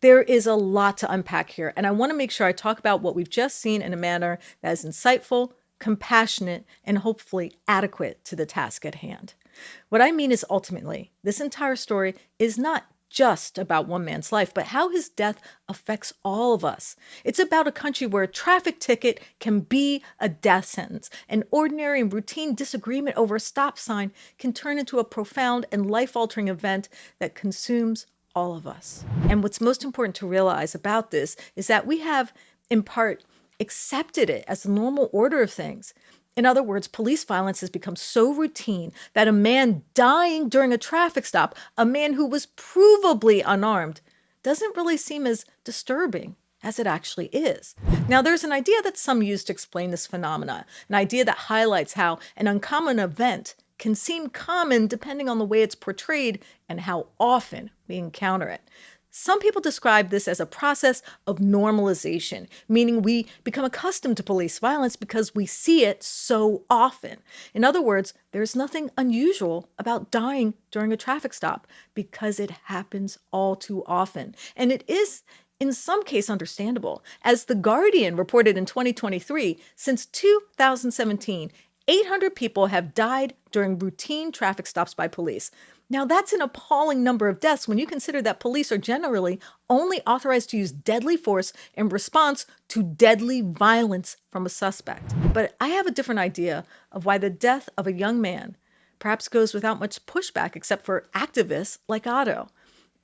There is a lot to unpack here, and I want to make sure I talk about what we've just seen in a manner that is insightful, compassionate, and hopefully adequate to the task at hand. What I mean is ultimately, this entire story is not just about one man's life, but how his death affects all of us. It's about a country where a traffic ticket can be a death sentence. An ordinary and routine disagreement over a stop sign can turn into a profound and life-altering event that consumes all of us. And what's most important to realize about this is that we have, in part, accepted it as the normal order of things. In other words, police violence has become so routine that a man dying during a traffic stop, a man who was provably unarmed, doesn't really seem as disturbing as it actually is. Now, there's an idea that some use to explain this phenomena, an idea that highlights how an uncommon event can seem common depending on the way it's portrayed and how often we encounter it. Some people describe this as a process of normalization, meaning we become accustomed to police violence because we see it so often. In other words, there's nothing unusual about dying during a traffic stop because it happens all too often. And it is, in some case, understandable. As The Guardian reported in 2023, since 2017, 800 people have died during routine traffic stops by police. Now, that's an appalling number of deaths when you consider that police are generally only authorized to use deadly force in response to deadly violence from a suspect. But I have a different idea of why the death of a young man perhaps goes without much pushback except for activists like Otto.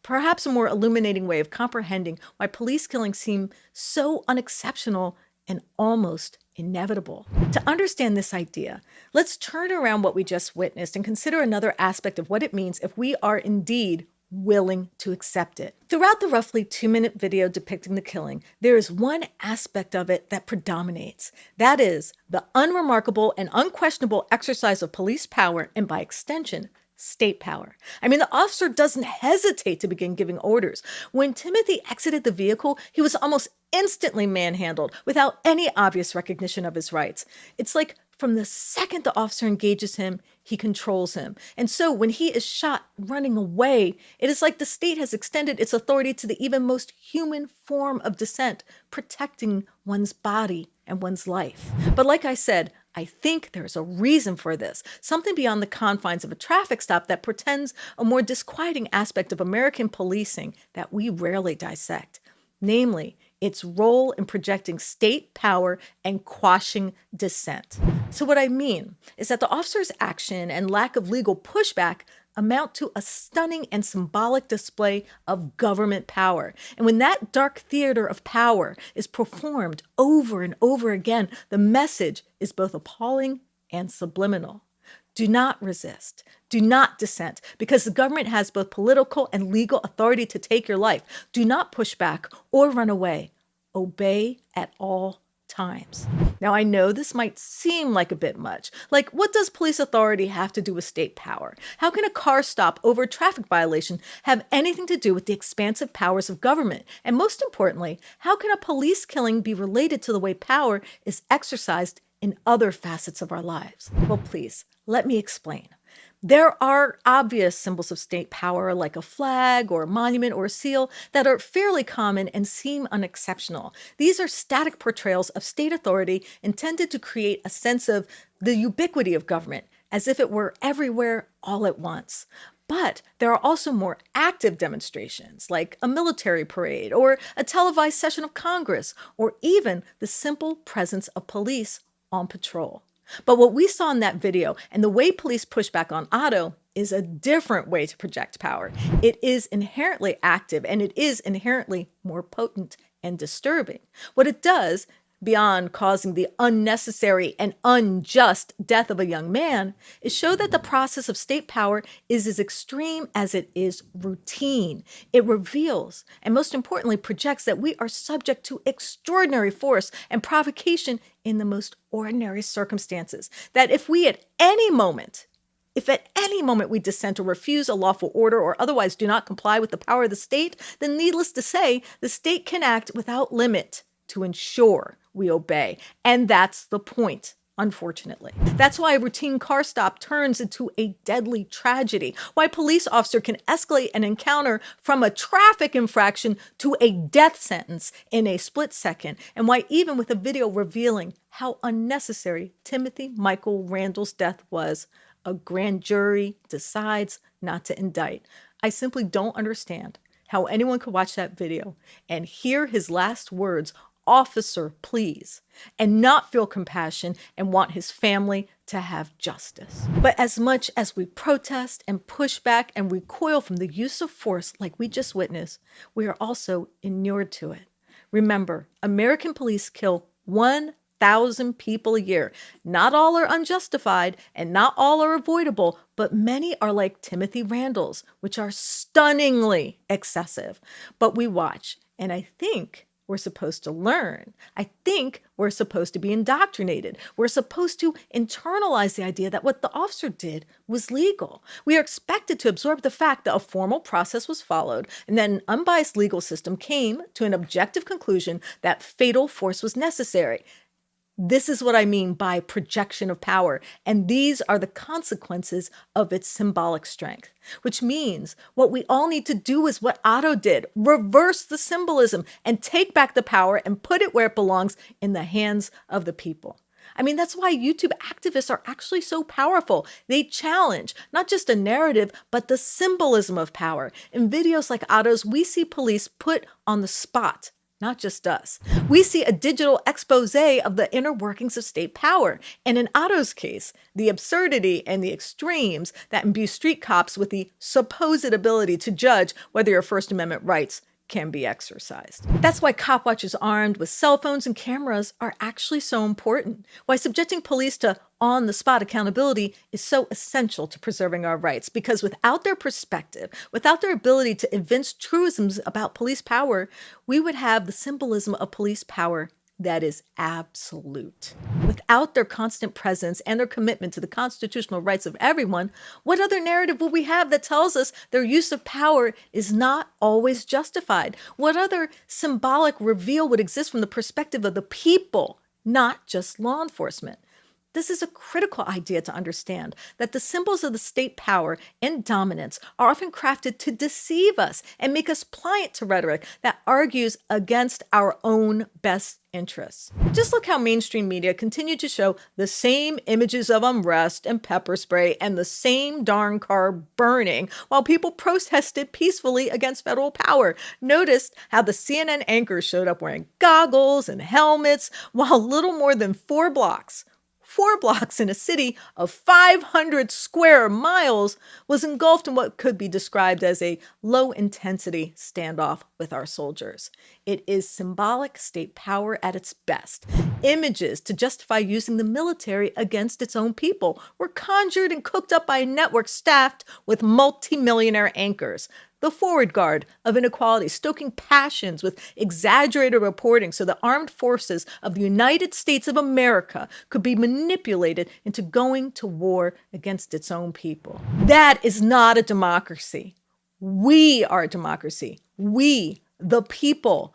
Perhaps a more illuminating way of comprehending why police killings seem so unexceptional and almost inevitable. To understand this idea, let's turn around what we just witnessed and consider another aspect of what it means if we are indeed willing to accept it. Throughout the roughly 2-minute video depicting the killing, there is one aspect of it that predominates. That is the unremarkable and unquestionable exercise of police power and, by extension, state power. I mean, the officer doesn't hesitate to begin giving orders. When Timothy exited the vehicle, he was almost instantly manhandled without any obvious recognition of his rights. It's like from the second the officer engages him, he controls him. And so when he is shot running away, it is like the state has extended its authority to the even most human form of dissent, protecting one's body and one's life. But like I said, I think there's a reason for this, something beyond the confines of a traffic stop that pretends a more disquieting aspect of American policing that we rarely dissect, namely its role in projecting state power and quashing dissent. So what I mean is that the officer's action and lack of legal pushback amount to a stunning and symbolic display of government power. And when that dark theater of power is performed over and over again, the message is both appalling and subliminal. Do not resist. Do not dissent, because the government has both political and legal authority to take your life. Do not push back or run away. Obey at all times. Now, I know this might seem like a bit much. Like, what does police authority have to do with state power? How can a car stop over a traffic violation have anything to do with the expansive powers of government? And most importantly, how can a police killing be related to the way power is exercised in other facets of our lives? Well, please, let me explain. There are obvious symbols of state power like a flag or a monument or a seal that are fairly common and seem unexceptional. These are static portrayals of state authority intended to create a sense of the ubiquity of government, as if it were everywhere all at once. But there are also more active demonstrations like a military parade or a televised session of Congress, or even the simple presence of police on patrol. But what we saw in that video and the way police push back on Otto is a different way to project power. It is inherently active and it is inherently more potent and disturbing. What it does, beyond causing the unnecessary and unjust death of a young man, is show that the process of state power is as extreme as it is routine. It reveals, and most importantly, projects that we are subject to extraordinary force and provocation in the most ordinary circumstances. That if at any moment we dissent or refuse a lawful order or otherwise do not comply with the power of the state, then needless to say, the state can act without limit to ensure we obey. And that's the point unfortunately. That's why a routine car stop turns into a deadly tragedy, why a police officer can escalate an encounter from a traffic infraction to a death sentence in a split second, and why even with a video revealing how unnecessary Timothy Michael Randall's death was, a grand jury decides not to indict. I simply don't understand how anyone could watch that video and hear his last words, "Officer, please," and not feel compassion and want his family to have justice. But as much as we protest and push back and recoil from the use of force like we just witnessed, we are also inured to it. Remember, American police kill 1,000 people a year. Not all are unjustified and not all are avoidable, but many are like Timothy Randall's, which are stunningly excessive. But we watch, and I think we're supposed to learn. I think we're supposed to be indoctrinated. We're supposed to internalize the idea that what the officer did was legal. We are expected to absorb the fact that a formal process was followed and that an unbiased legal system came to an objective conclusion that fatal force was necessary. This is what I mean by projection of power, and these are the consequences of its symbolic strength, which means what we all need to do is what Otto did, reverse the symbolism and take back the power and put it where it belongs, in the hands of the people. I mean, that's why YouTube activists are actually so powerful. They challenge not just a narrative, but the symbolism of power. In videos like Otto's, we see police put on the spot. Not just us. We see a digital expose of the inner workings of state power. And in Otto's case, the absurdity and the extremes that imbue street cops with the supposed ability to judge whether your First Amendment rights can be exercised. That's why cop watchers armed with cell phones and cameras are actually so important. Why subjecting police to on-the-spot accountability is so essential to preserving our rights, because without their perspective, without their ability to evince truisms about police power, we would have the symbolism of police power that is absolute. Without their constant presence and their commitment to the constitutional rights of everyone, what other narrative will we have that tells us their use of power is not always justified? What other symbolic reveal would exist from the perspective of the people, not just law enforcement? This is a critical idea to understand, that the symbols of the state power and dominance are often crafted to deceive us and make us pliant to rhetoric that argues against our own best interests. Just look how mainstream media continue to show the same images of unrest and pepper spray and the same darn car burning while people protested peacefully against federal power. Notice how the CNN anchors showed up wearing goggles and helmets while little more than 4 blocks in a city of 500 square miles was engulfed in what could be described as a low-intensity standoff with our soldiers. It is symbolic state power at its best. Images to justify using the military against its own people were conjured and cooked up by a network staffed with multimillionaire anchors. The forward guard of inequality, stoking passions with exaggerated reporting so the armed forces of the United States of America could be manipulated into going to war against its own people. That is not a democracy. We are a democracy. We, the people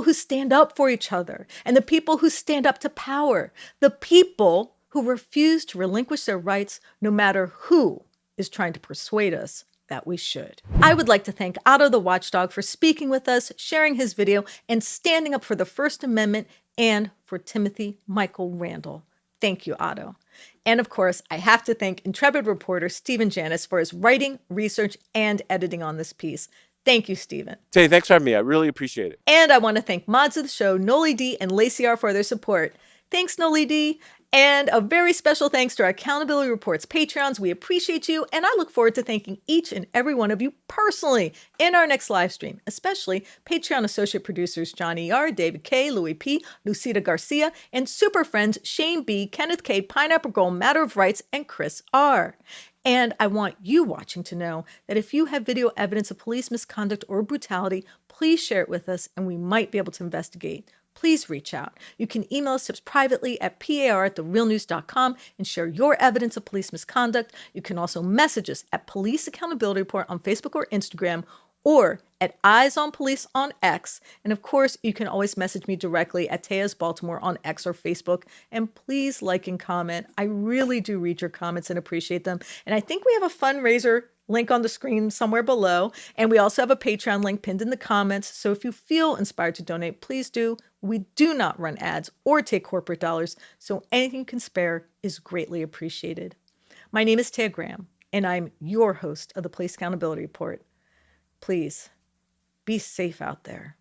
who stand up for each other, and the people who stand up to power, the people who refuse to relinquish their rights no matter who is trying to persuade us that we should. I would like to thank Otto the Watchdog for speaking with us, sharing his video, and standing up for the First Amendment and for Timothy Michael Randall. Thank you, Otto. And of course, I have to thank intrepid reporter Stephen Janis for his writing, research, and editing on this piece. Thank you, Stephen. Tay, thanks for having me. I really appreciate it. And I want to thank mods of the show, Noli D and Lacey R, for their support. Thanks, Noli D. And a very special thanks to our Accountability Reports Patreons. We appreciate you, and I look forward to thanking each and every one of you personally in our next live stream, especially Patreon associate producers John E.R., David K., Louis P., Lucida Garcia, and super friends Shane B., Kenneth K., Pineapple Girl, Matter of Rights, and Chris R. And I want you watching to know that if you have video evidence of police misconduct or brutality, please share it with us, and we might be able to investigate. Please reach out. You can email us tips privately at par@therealnews.com and share your evidence of police misconduct. You can also message us at Police Accountability Report on Facebook or Instagram, or at Eyes on Police on X. And of course, you can always message me directly at Taya's Baltimore on X or Facebook. And please like and comment. I really do read your comments and appreciate them. And I think we have a fundraiser link on the screen somewhere below. And we also have a Patreon link pinned in the comments. So if you feel inspired to donate, please do. We do not run ads or take corporate dollars, so anything you can spare is greatly appreciated. My name is Taya Graham, and I'm your host of the Police Accountability Report. Please be safe out there.